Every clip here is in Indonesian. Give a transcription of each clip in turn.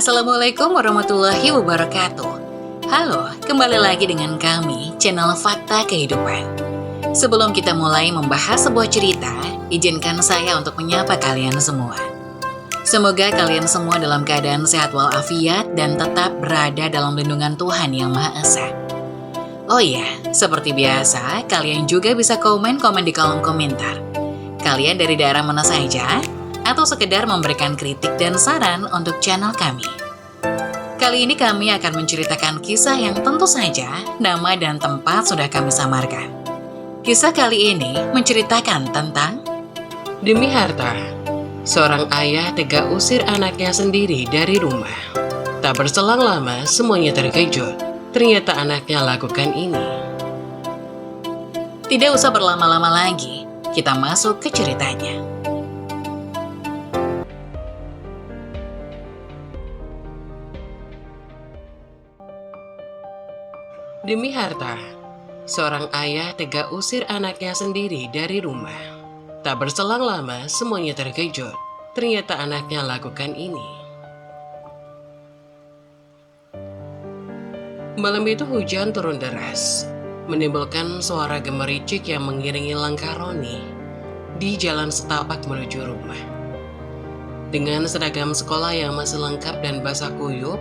Assalamualaikum warahmatullahi wabarakatuh. Halo, kembali lagi dengan kami, channel Fakta Kehidupan. Sebelum kita mulai membahas sebuah cerita, izinkan saya untuk menyapa kalian semua. Semoga kalian semua dalam keadaan sehat walafiat dan tetap berada dalam lindungan Tuhan Yang Maha Esa. Oh iya, seperti biasa, kalian juga bisa komen-komen di kolom komentar. Kalian dari daerah mana saja? Atau sekedar memberikan kritik dan saran untuk channel kami. Kali ini kami akan menceritakan kisah yang tentu saja nama dan tempat sudah kami samarkan. Kisah kali ini menceritakan tentang Demi harta, seorang ayah tega usir anaknya sendiri dari rumah. Tak berselang lama, semuanya terkejut. Ternyata anaknya lakukan ini. Tidak usah berlama-lama lagi, kita masuk ke ceritanya. Demi harta, seorang ayah tega usir anaknya sendiri dari rumah. Tak berselang lama, semuanya terkejut. Ternyata anaknya lakukan ini. Malam itu hujan turun deras, menimbulkan suara gemericik yang mengiringi langkah Roni di jalan setapak menuju rumah. Dengan seragam sekolah yang masih lengkap dan basah kuyup,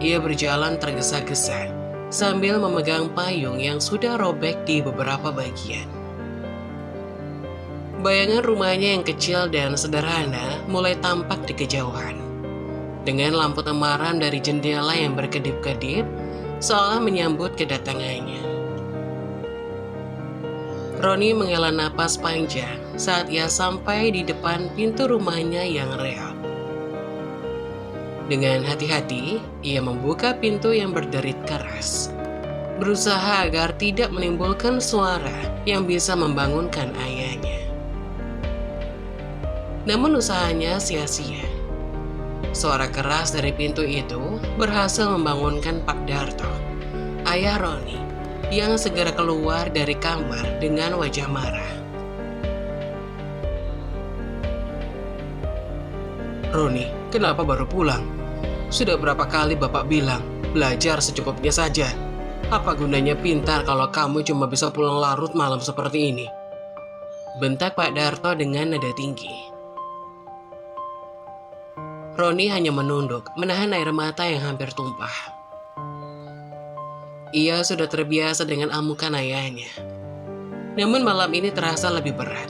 ia berjalan tergesa-gesa sambil memegang payung yang sudah robek di beberapa bagian. Bayangan rumahnya yang kecil dan sederhana mulai tampak di kejauhan. Dengan lampu temaram dari jendela yang berkedip-kedip, seolah menyambut kedatangannya. Roni menghela napas panjang saat ia sampai di depan pintu rumahnya yang reot. Dengan hati-hati, ia membuka pintu yang berderit keras, berusaha agar tidak menimbulkan suara yang bisa membangunkan ayahnya. Namun usahanya sia-sia. Suara keras dari pintu itu berhasil membangunkan Pak Darto, ayah Roni, yang segera keluar dari kamar dengan wajah marah. "Roni, kenapa baru pulang? Sudah berapa kali Bapak bilang, belajar secukupnya saja. Apa gunanya pintar kalau kamu cuma bisa pulang larut malam seperti ini?" bentak Pak Darto dengan nada tinggi. Roni hanya menunduk, menahan air mata yang hampir tumpah. Ia sudah terbiasa dengan amukan ayahnya. Namun malam ini terasa lebih berat.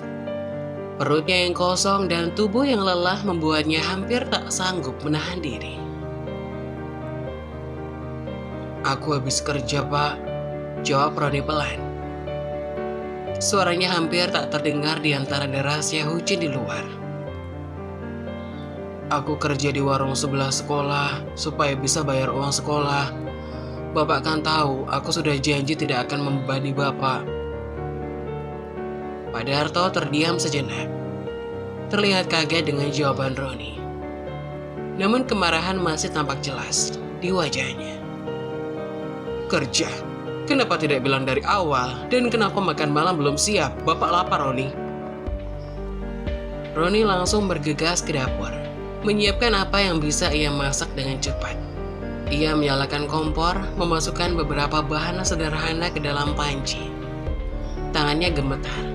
Perutnya yang kosong dan tubuh yang lelah membuatnya hampir tak sanggup menahan diri. "Aku habis kerja, Pak," jawab Roni pelan. Suaranya hampir tak terdengar di antara derasnya hujan di luar. "Aku kerja di warung sebelah sekolah supaya bisa bayar uang sekolah. Bapak kan tahu aku sudah janji tidak akan membebani Bapak." Pak Darto terdiam sejenak. Terlihat kaget dengan jawaban Roni. Namun kemarahan masih tampak jelas di wajahnya. "Kerja? Kenapa tidak bilang dari awal? Dan kenapa makan malam belum siap? Bapak lapar, Roni." Roni langsung bergegas ke dapur, menyiapkan apa yang bisa ia masak dengan cepat. Ia menyalakan kompor, memasukkan beberapa bahan sederhana ke dalam panci. Tangannya gemetar,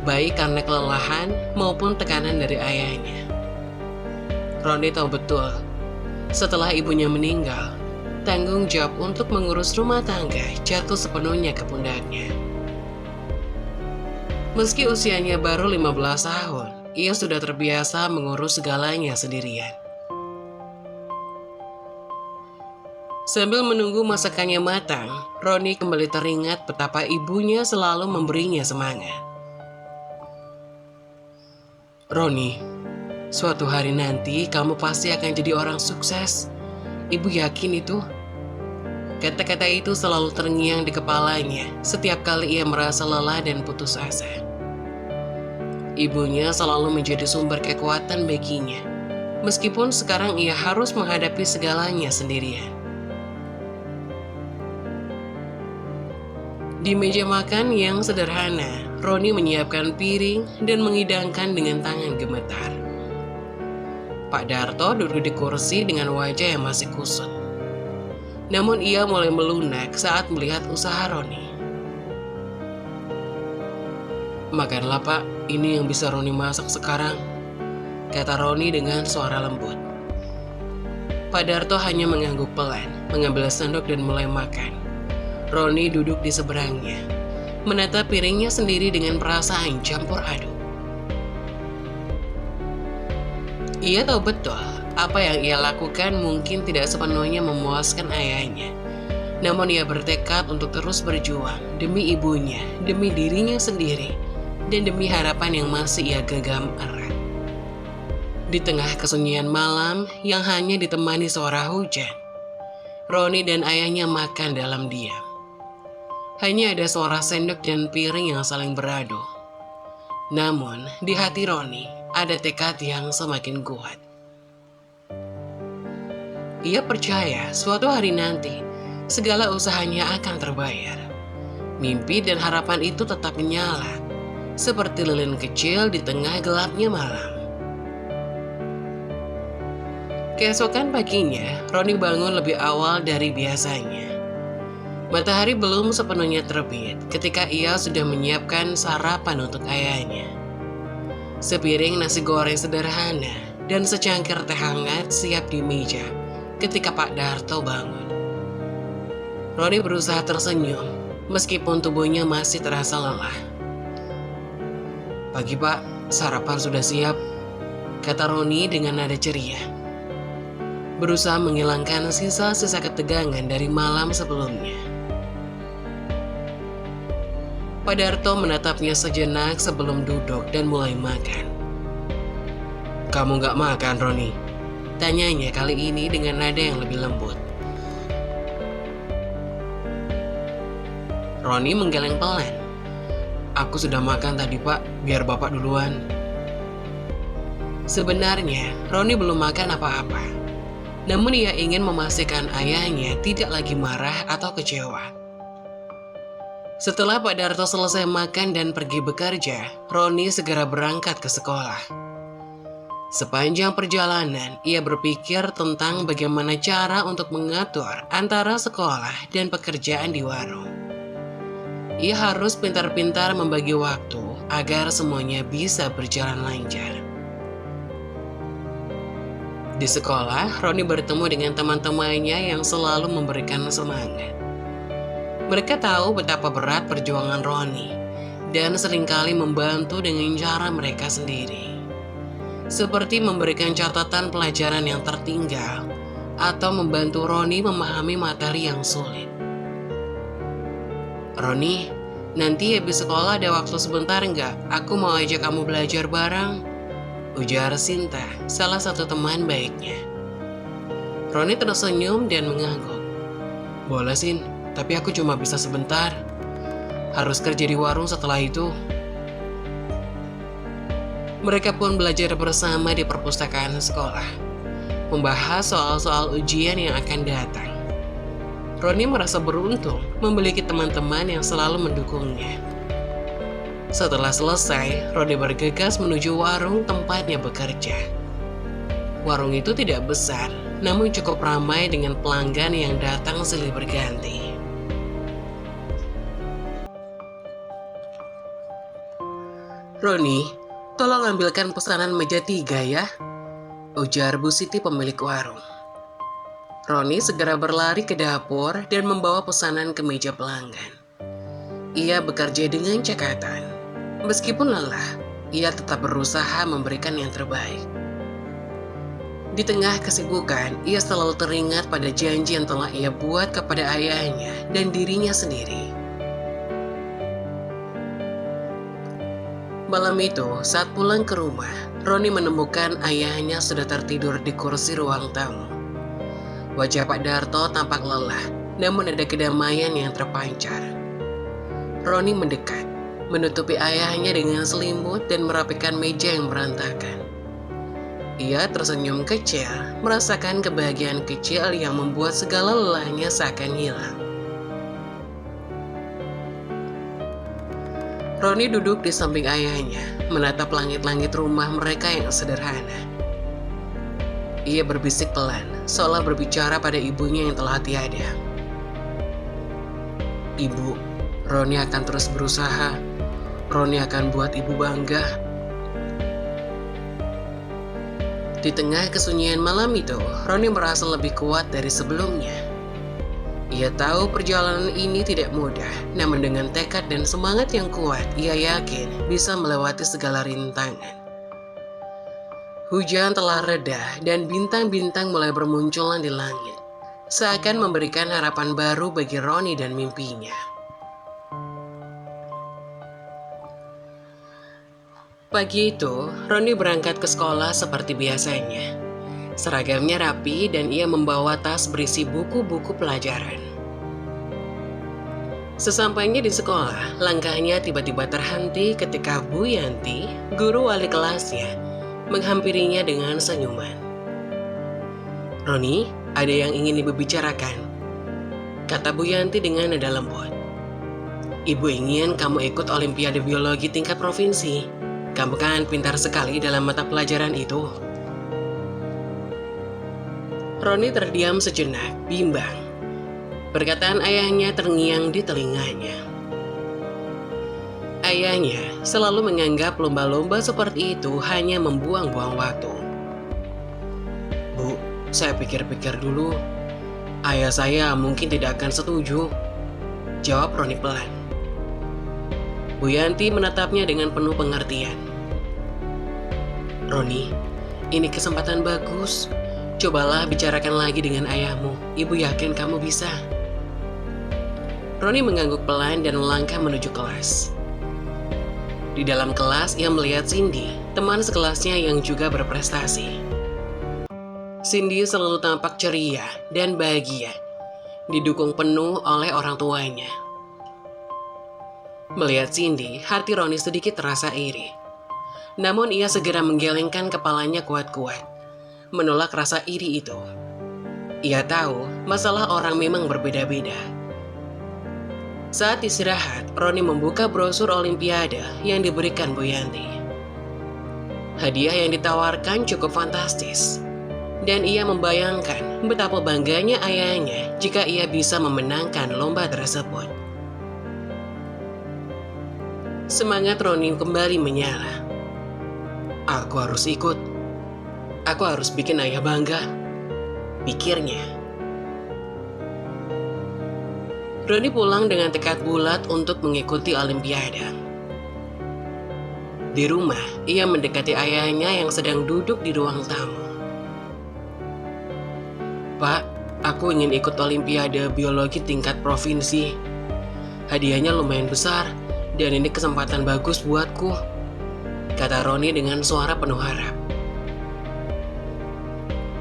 baik karena kelelahan maupun tekanan dari ayahnya. Roni tahu betul, setelah ibunya meninggal, tanggung jawab untuk mengurus rumah tangga jatuh sepenuhnya ke pundaknya. Meski usianya baru 15 tahun, ia sudah terbiasa mengurus segalanya sendirian. Sambil menunggu masakannya matang, Roni kembali teringat betapa ibunya selalu memberinya semangat. "Roni, suatu hari nanti kamu pasti akan jadi orang sukses. Ibu yakin itu." Kata-kata itu selalu terngiang di kepalanya setiap kali ia merasa lelah dan putus asa. Ibunya selalu menjadi sumber kekuatan baginya, meskipun sekarang ia harus menghadapi segalanya sendirian. Di meja makan yang sederhana, Roni menyiapkan piring dan menghidangkan dengan tangan gemetar. Pak Darto duduk di kursi dengan wajah yang masih kusut. Namun ia mulai melunak saat melihat usaha Roni. "Makanlah Pak, ini yang bisa Roni masak sekarang," kata Roni dengan suara lembut. Pak Darto hanya mengangguk pelan, mengambil sendok dan mulai makan. Roni duduk di seberangnya, menatap piringnya sendiri dengan perasaan campur aduk. Ia tahu betul apa yang ia lakukan mungkin tidak sepenuhnya memuaskan ayahnya. Namun ia bertekad untuk terus berjuang demi ibunya, demi dirinya sendiri, dan demi harapan yang masih ia genggam erat. Di tengah kesunyian malam yang hanya ditemani suara hujan, Roni dan ayahnya makan dalam diam. Hanya ada suara sendok dan piring yang saling beradu. Namun, di hati Roni ada tekad yang semakin kuat. Ia percaya suatu hari nanti, segala usahanya akan terbayar. Mimpi dan harapan itu tetap menyala, seperti lilin kecil di tengah gelapnya malam. Keesokan paginya, Roni bangun lebih awal dari biasanya. Matahari belum sepenuhnya terbit ketika ia sudah menyiapkan sarapan untuk ayahnya. Sepiring nasi goreng sederhana dan secangkir teh hangat siap di meja ketika Pak Darto bangun. Roni berusaha tersenyum meskipun tubuhnya masih terasa lelah. "Pagi Pak, sarapan sudah siap," kata Roni dengan nada ceria, berusaha menghilangkan sisa-sisa ketegangan dari malam sebelumnya. Pak Darto menatapnya sejenak sebelum duduk dan mulai makan. "Kamu gak makan, Roni?" tanyanya kali ini dengan nada yang lebih lembut. Roni menggeleng pelan. "Aku sudah makan tadi Pak, biar Bapak duluan." Sebenarnya, Roni belum makan apa-apa. Namun ia ingin memastikan ayahnya tidak lagi marah atau kecewa. Setelah Pak Darto selesai makan dan pergi bekerja, Roni segera berangkat ke sekolah. Sepanjang perjalanan, ia berpikir tentang bagaimana cara untuk mengatur antara sekolah dan pekerjaan di warung. Ia harus pintar-pintar membagi waktu agar semuanya bisa berjalan lancar. Di sekolah, Roni bertemu dengan teman-temannya yang selalu memberikan semangat. Mereka tahu betapa berat perjuangan Roni dan seringkali membantu dengan cara mereka sendiri. Seperti memberikan catatan pelajaran yang tertinggal atau membantu Roni memahami materi yang sulit. "Roni, nanti habis sekolah ada waktu sebentar nggak? Aku mau ajak kamu belajar bareng," ujar Sinta, salah satu teman baiknya. Roni tersenyum dan mengangguk. "Boleh Sin, tapi aku cuma bisa sebentar. Harus kerja di warung setelah itu." Mereka pun belajar bersama di perpustakaan sekolah, membahas soal-soal ujian yang akan datang. Roni merasa beruntung memiliki teman-teman yang selalu mendukungnya. Setelah selesai, Roni bergegas menuju warung tempatnya bekerja. Warung itu tidak besar, namun cukup ramai dengan pelanggan yang datang silih berganti. "Roni, tolong ambilkan pesanan meja 3 ya," ujar Bu Siti pemilik warung. Roni segera berlari ke dapur dan membawa pesanan ke meja pelanggan. Ia bekerja dengan cekatan. Meskipun lelah, ia tetap berusaha memberikan yang terbaik. Di tengah kesibukan, ia selalu teringat pada janji yang telah ia buat kepada ayahnya dan dirinya sendiri. Malam itu, saat pulang ke rumah, Roni menemukan ayahnya sudah tertidur di kursi ruang tamu. Wajah Pak Darto tampak lelah, namun ada kedamaian yang terpancar. Roni mendekat, menutupi ayahnya dengan selimut dan merapikan meja yang berantakan. Ia tersenyum kecil, merasakan kebahagiaan kecil yang membuat segala lelahnya seakan hilang. Roni duduk di samping ayahnya, menatap langit-langit rumah mereka yang sederhana. Ia berbisik pelan, seolah berbicara pada ibunya yang telah tiada. Ibu, Roni akan terus berusaha. Roni akan buat ibu bangga. Di tengah kesunyian malam itu, Roni merasa lebih kuat dari sebelumnya. Ia tahu perjalanan ini tidak mudah, namun dengan tekad dan semangat yang kuat, ia yakin bisa melewati segala rintangan. Hujan telah reda dan bintang-bintang mulai bermunculan di langit, seakan memberikan harapan baru bagi Roni dan mimpinya. Pagi itu, Roni berangkat ke sekolah seperti biasanya. Seragamnya rapi dan ia membawa tas berisi buku-buku pelajaran. Sesampainya di sekolah, langkahnya tiba-tiba terhenti ketika Bu Yanti, guru wali kelasnya, menghampirinya dengan senyuman. "Roni, ada yang ingin ibu bicarakan," kata Bu Yanti dengan nada lembut. "Ibu ingin kamu ikut Olimpiade Biologi tingkat provinsi. Kamu kan pintar sekali dalam mata pelajaran itu." Roni terdiam sejenak, bimbang. Perkataan ayahnya terngiang di telinganya. Ayahnya selalu menganggap lomba-lomba seperti itu hanya membuang-buang waktu. "Bu, saya pikir-pikir dulu. Ayah saya mungkin tidak akan setuju," jawab Roni pelan. Bu Yanti menatapnya dengan penuh pengertian. "Roni, ini kesempatan bagus. Cobalah bicarakan lagi dengan ayahmu. Ibu yakin kamu bisa." Roni mengangguk pelan dan melangkah menuju kelas. Di dalam kelas, ia melihat Cindy, teman sekelasnya yang juga berprestasi. Cindy selalu tampak ceria dan bahagia, didukung penuh oleh orang tuanya. Melihat Cindy, hati Roni sedikit terasa iri. Namun ia segera menggelengkan kepalanya kuat-kuat, menolak rasa iri itu. Ia tahu masalah orang memang berbeda-beda. Saat istirahat, Roni membuka brosur Olimpiade yang diberikan Bu Yanti. Hadiah yang ditawarkan cukup fantastis, dan ia membayangkan betapa bangganya ayahnya jika ia bisa memenangkan lomba tersebut. Semangat Roni kembali menyala. "Aku harus ikut. Aku harus bikin ayah bangga," pikirnya. Roni pulang dengan tekad bulat untuk mengikuti Olimpiade. Di rumah, ia mendekati ayahnya yang sedang duduk di ruang tamu. "Pak, aku ingin ikut Olimpiade Biologi tingkat provinsi. Hadiahnya lumayan besar, dan ini kesempatan bagus buatku," kata Roni dengan suara penuh harap.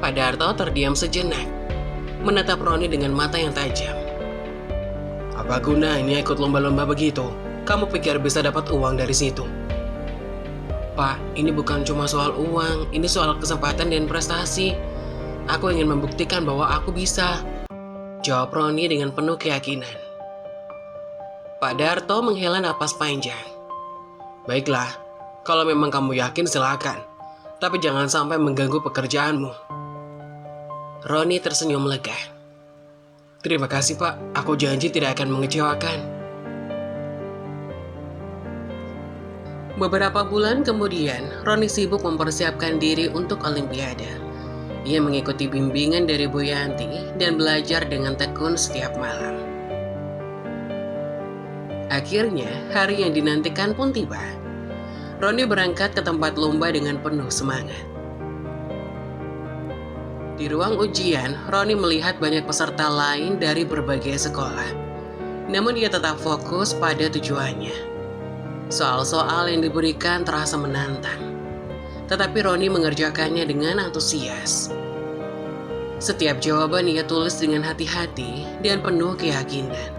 Pak Darto terdiam sejenak, menatap Roni dengan mata yang tajam. "Apa gunanya ikut lomba-lomba begitu? Kamu pikir bisa dapat uang dari situ?" "Pak, ini bukan cuma soal uang, ini soal kesempatan dan prestasi. Aku ingin membuktikan bahwa aku bisa," jawab Roni dengan penuh keyakinan. Pak Darto menghela napas panjang. "Baiklah, kalau memang kamu yakin silakan, tapi jangan sampai mengganggu pekerjaanmu." Roni tersenyum lega. "Terima kasih Pak, aku janji tidak akan mengecewakan." Beberapa bulan kemudian, Roni sibuk mempersiapkan diri untuk Olimpiade. Ia mengikuti bimbingan dari Bu Yanti dan belajar dengan tekun setiap malam. Akhirnya, hari yang dinantikan pun tiba. Roni berangkat ke tempat lomba dengan penuh semangat. Di ruang ujian, Roni melihat banyak peserta lain dari berbagai sekolah. Namun ia tetap fokus pada tujuannya. Soal-soal yang diberikan terasa menantang, tetapi Roni mengerjakannya dengan antusias. Setiap jawaban ia tulis dengan hati-hati dan penuh keyakinan.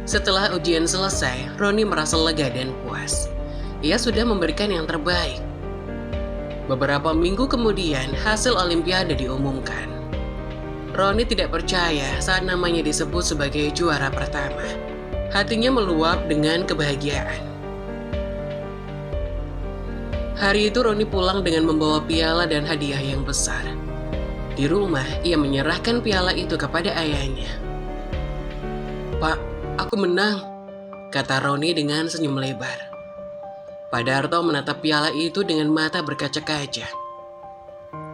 Setelah ujian selesai, Roni merasa lega dan puas. Ia sudah memberikan yang terbaik. Beberapa minggu kemudian, hasil Olimpiade diumumkan. Roni tidak percaya saat namanya disebut sebagai juara pertama. Hatinya meluap dengan kebahagiaan. Hari itu Roni pulang dengan membawa piala dan hadiah yang besar. Di rumah, ia menyerahkan piala itu kepada ayahnya. "Pak, aku menang," kata Roni dengan senyum lebar. Pak Darto menatap piala itu dengan mata berkaca-kaca.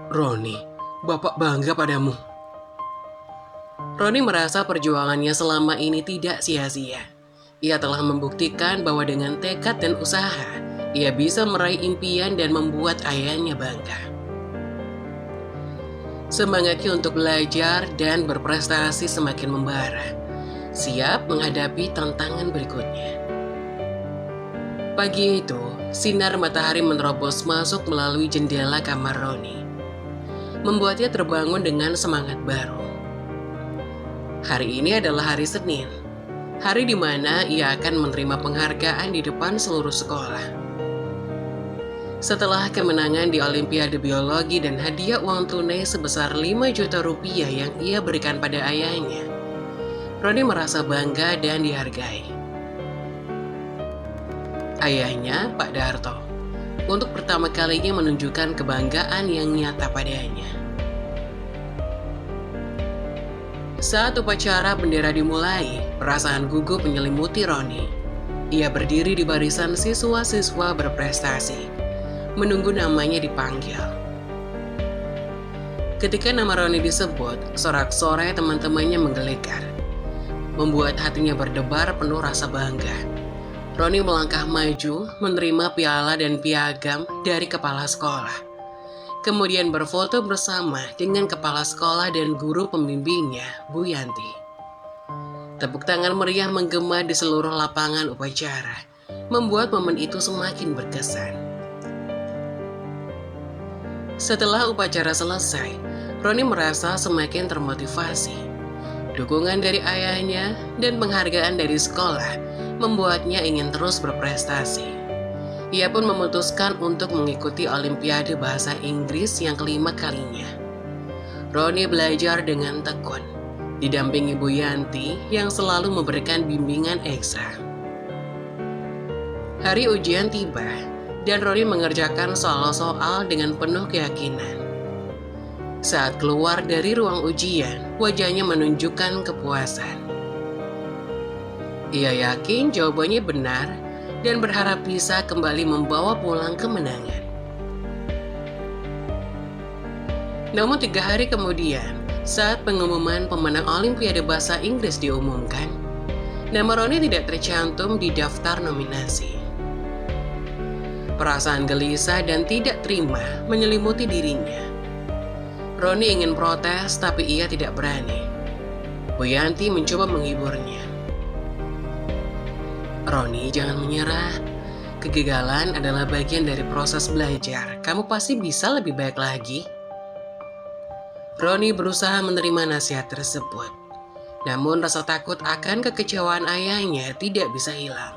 "Roni, Bapak bangga padamu." Roni merasa perjuangannya selama ini tidak sia-sia. Ia telah membuktikan bahwa dengan tekad dan usaha, ia bisa meraih impian dan membuat ayahnya bangga. Semangatnya untuk belajar dan berprestasi semakin membara, siap menghadapi tantangan berikutnya. Pagi itu, sinar matahari menerobos masuk melalui jendela kamar Roni, membuatnya terbangun dengan semangat baru. Hari ini adalah hari Senin, hari di mana ia akan menerima penghargaan di depan seluruh sekolah. Setelah kemenangan di Olimpiade Biologi dan hadiah uang tunai sebesar 5 juta rupiah yang ia berikan pada ayahnya, Roni merasa bangga dan dihargai. Ayahnya, Pak Darto, untuk pertama kalinya menunjukkan kebanggaan yang nyata padanya. Saat upacara bendera dimulai, perasaan gugup menyelimuti Roni. Ia berdiri di barisan siswa-siswa berprestasi, menunggu namanya dipanggil. Ketika nama Roni disebut, sorak-sorai teman-temannya menggelegar, membuat hatinya berdebar penuh rasa bangga. Roni melangkah maju, menerima piala dan piagam dari kepala sekolah. Kemudian berfoto bersama dengan kepala sekolah dan guru pembimbingnya, Bu Yanti. Tepuk tangan meriah menggema di seluruh lapangan upacara, membuat momen itu semakin berkesan. Setelah upacara selesai, Roni merasa semakin termotivasi. Dukungan dari ayahnya dan penghargaan dari sekolah membuatnya ingin terus berprestasi. Ia pun memutuskan untuk mengikuti Olimpiade Bahasa Inggris yang kelima kalinya. Roni belajar dengan tekun, didampingi Bu Yanti yang selalu memberikan bimbingan ekstra. Hari ujian tiba, dan Roni mengerjakan soal-soal dengan penuh keyakinan. Saat keluar dari ruang ujian, wajahnya menunjukkan kepuasan. Ia yakin jawabannya benar dan berharap bisa kembali membawa pulang kemenangan. Namun 3 hari kemudian, saat pengumuman pemenang Olimpiade Bahasa Inggris diumumkan, nama Roni tidak tercantum di daftar nominasi. Perasaan gelisah dan tidak terima menyelimuti dirinya. Roni ingin protes, tapi ia tidak berani. Bu Yanti mencoba menghiburnya. "Roni, jangan menyerah. Kegagalan adalah bagian dari proses belajar. Kamu pasti bisa lebih baik lagi." Roni berusaha menerima nasihat tersebut. Namun rasa takut akan kekecewaan ayahnya tidak bisa hilang.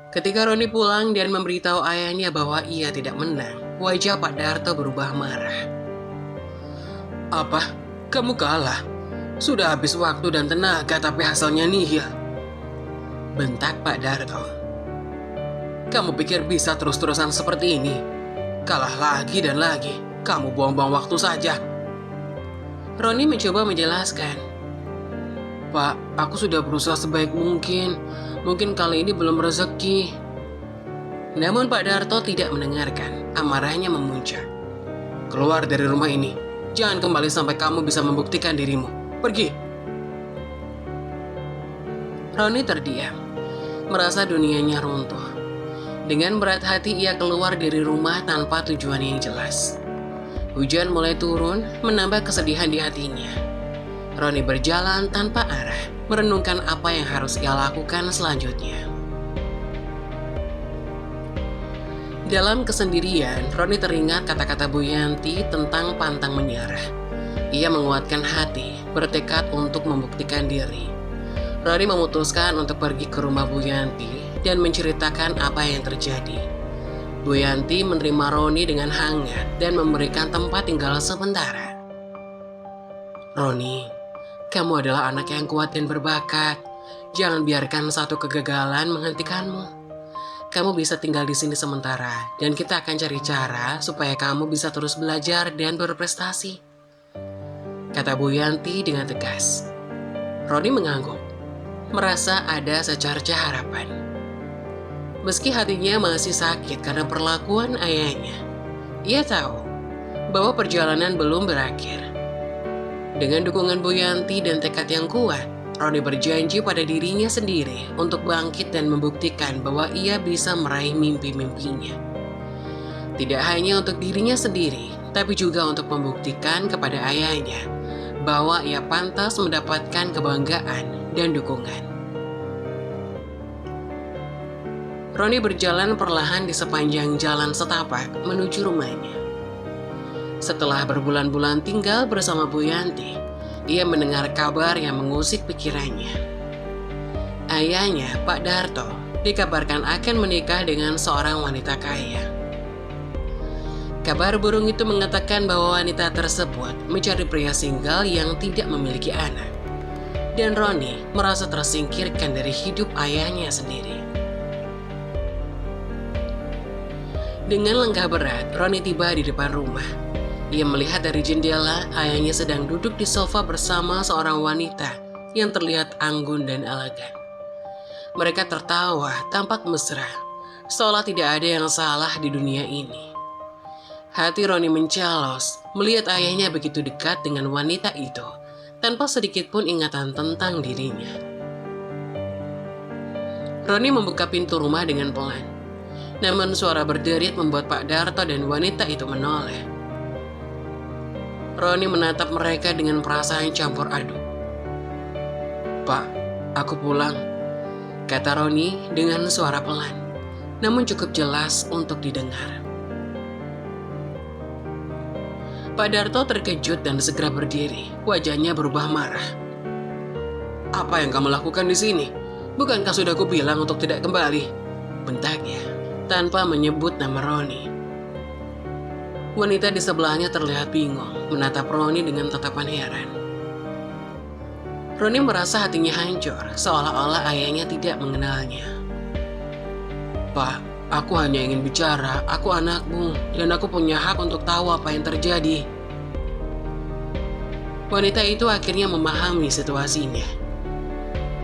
Ketika Roni pulang dan memberitahu ayahnya bahwa ia tidak menang, wajah Pak Darto berubah marah. "Apa? Kamu kalah? Sudah habis waktu dan tenaga tapi hasilnya nihil," bentak Pak Darto. "Kamu pikir bisa terus-terusan seperti ini? Kalah lagi dan lagi, kamu buang-buang waktu saja." Roni mencoba menjelaskan. "Pak, aku sudah berusaha sebaik mungkin. Mungkin kali ini belum rezeki." Namun Pak Darto tidak mendengarkan. Amarahnya memuncak. "Keluar dari rumah ini. Jangan kembali sampai kamu bisa membuktikan dirimu. Pergi." Roni terdiam, merasa dunianya runtuh. Dengan berat hati ia keluar dari rumah tanpa tujuan yang jelas. Hujan mulai turun, menambah kesedihan di hatinya. Roni berjalan tanpa arah, merenungkan apa yang harus ia lakukan selanjutnya. Dalam kesendirian, Roni teringat kata-kata Bu Yanti tentang pantang menyerah. Ia menguatkan hati, bertekad untuk membuktikan diri. Roni memutuskan untuk pergi ke rumah Bu Yanti dan menceritakan apa yang terjadi. Bu Yanti menerima Roni dengan hangat dan memberikan tempat tinggal sementara. "Roni, kamu adalah anak yang kuat dan berbakat. Jangan biarkan satu kegagalan menghentikanmu. kamu bisa tinggal di sini sementara, dan kita akan cari cara supaya kamu bisa terus belajar dan berprestasi," kata Bu Yanti dengan tegas. Roni mengangguk, merasa ada secerca harapan. Meski hatinya masih sakit karena perlakuan ayahnya, ia tahu bahwa perjalanan belum berakhir. Dengan dukungan Bu Yanti dan tekad yang kuat, Roni berjanji pada dirinya sendiri untuk bangkit dan membuktikan bahwa ia bisa meraih mimpi-mimpinya. Tidak hanya untuk dirinya sendiri, tapi juga untuk membuktikan kepada ayahnya bahwa ia pantas mendapatkan kebanggaan dan dukungan. Roni berjalan perlahan di sepanjang jalan setapak menuju rumahnya. Setelah berbulan-bulan tinggal bersama Bu Yanti, ia mendengar kabar yang mengusik pikirannya. Ayahnya, Pak Darto, dikabarkan akan menikah dengan seorang wanita kaya. Kabar burung itu mengatakan bahwa wanita tersebut mencari pria single yang tidak memiliki anak. Dan Roni merasa tersingkirkan dari hidup ayahnya sendiri. Dengan langkah berat, Roni tiba di depan rumah. Ia melihat dari jendela ayahnya sedang duduk di sofa bersama seorang wanita yang terlihat anggun dan elegan. Mereka tertawa tampak mesra, seolah tidak ada yang salah di dunia ini. Hati Roni mencalos melihat ayahnya begitu dekat dengan wanita itu, tanpa sedikit pun ingatan tentang dirinya. Roni membuka pintu rumah dengan pelan. Namun suara berderit membuat Pak Darto dan wanita itu menoleh. Roni menatap mereka dengan perasaan campur aduk. "Pak, aku pulang," kata Roni dengan suara pelan, namun cukup jelas untuk didengar. Pak Darto terkejut dan segera berdiri, wajahnya berubah marah. "Apa yang kamu lakukan di sini? Bukankah sudah kubilang untuk tidak kembali?" bentaknya, tanpa menyebut nama Roni. Wanita di sebelahnya terlihat bingung, menatap Roni dengan tatapan heran. Roni merasa hatinya hancur, seolah-olah ayahnya tidak mengenalnya. "Pak, aku hanya ingin bicara, aku anakmu, dan aku punya hak untuk tahu apa yang terjadi." Wanita itu akhirnya memahami situasinya.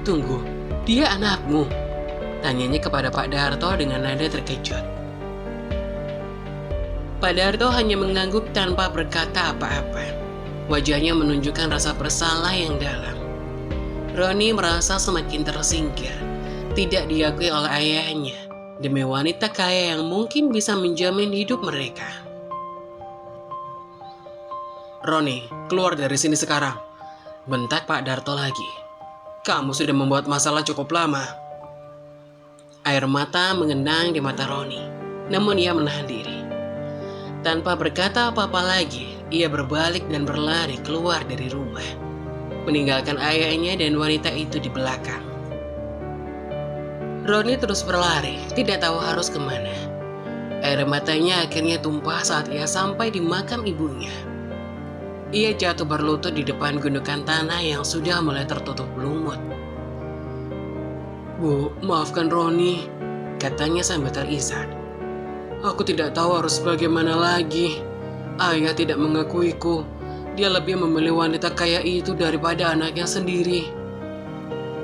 "Tunggu, dia anakmu?" tanyanya kepada Pak Darto dengan nada terkejut. Pak Darto hanya mengangguk tanpa berkata apa-apa. Wajahnya menunjukkan rasa bersalah yang dalam. Roni merasa semakin tersingkir, tidak diakui oleh ayahnya, demi wanita kaya yang mungkin bisa menjamin hidup mereka. "Roni, keluar dari sini sekarang," bentak Pak Darto lagi. "Kamu sudah membuat masalah cukup lama." Air mata mengenang di mata Roni, namun ia menahan diri. Tanpa berkata apa-apa lagi, ia berbalik dan berlari keluar dari rumah, meninggalkan ayahnya dan wanita itu di belakang. Roni terus berlari, tidak tahu harus kemana. Air matanya akhirnya tumpah saat ia sampai di makam ibunya. Ia jatuh berlutut di depan gundukan tanah yang sudah mulai tertutup lumut. "Bu, maafkan Roni," katanya sambil terisak. "Aku tidak tahu harus bagaimana lagi. Ayah tidak mengakuiku. Dia lebih memilih wanita kaya itu daripada anaknya sendiri."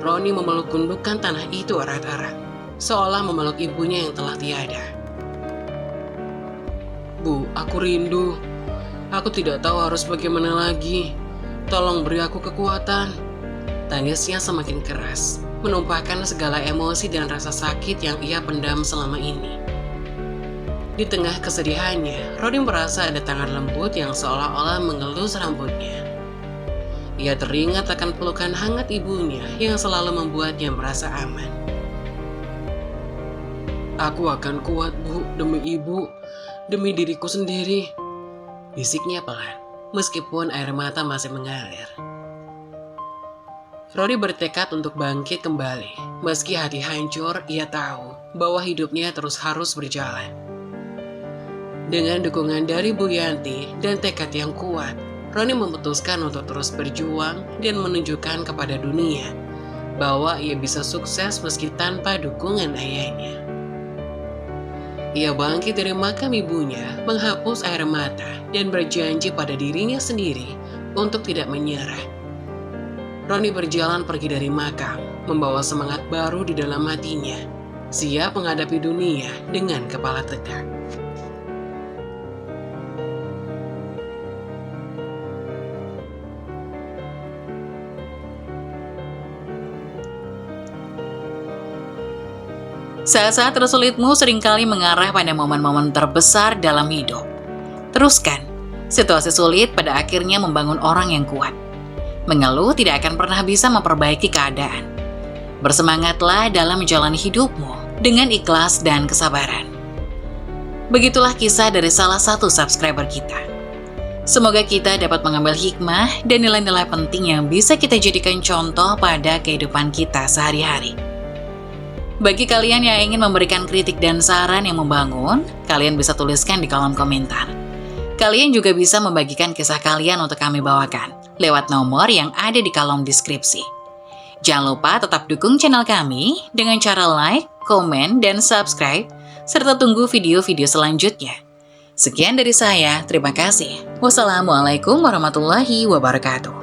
Roni memeluk gundukan tanah itu erat-erat, seolah memeluk ibunya yang telah tiada. "Bu, aku rindu. Aku tidak tahu harus bagaimana lagi. Tolong beri aku kekuatan." Tangisnya semakin keras, menumpahkan segala emosi dan rasa sakit yang ia pendam selama ini. Di tengah kesedihannya, Roni merasa ada tangan lembut yang seolah-olah mengelus rambutnya. Ia teringat akan pelukan hangat ibunya yang selalu membuatnya merasa aman. "Aku akan kuat, Bu, demi ibu, demi diriku sendiri," bisiknya pelan, meskipun air mata masih mengalir. Roni bertekad untuk bangkit kembali. Meski hati hancur, ia tahu bahwa hidupnya terus harus berjalan. Dengan dukungan dari Bu Yanti dan tekad yang kuat, Roni memutuskan untuk terus berjuang dan menunjukkan kepada dunia bahwa ia bisa sukses meski tanpa dukungan ayahnya. Ia bangkit dari makam ibunya, menghapus air mata, dan berjanji pada dirinya sendiri untuk tidak menyerah. Roni berjalan pergi dari makam, membawa semangat baru di dalam hatinya, siap menghadapi dunia dengan kepala tegak. Saat-saat tersulitmu seringkali mengarah pada momen-momen terbesar dalam hidup. Teruskan, situasi sulit pada akhirnya membangun orang yang kuat. Mengeluh tidak akan pernah bisa memperbaiki keadaan. Bersemangatlah dalam menjalani hidupmu dengan ikhlas dan kesabaran. Begitulah kisah dari salah satu subscriber kita. Semoga kita dapat mengambil hikmah dan nilai-nilai penting yang bisa kita jadikan contoh pada kehidupan kita sehari-hari. Bagi kalian yang ingin memberikan kritik dan saran yang membangun, kalian bisa tuliskan di kolom komentar. Kalian juga bisa membagikan kisah kalian untuk kami bawakan lewat nomor yang ada di kolom deskripsi. Jangan lupa tetap dukung channel kami dengan cara like, komen, dan subscribe, serta tunggu video-video selanjutnya. Sekian dari saya, terima kasih. Wassalamualaikum warahmatullahi wabarakatuh.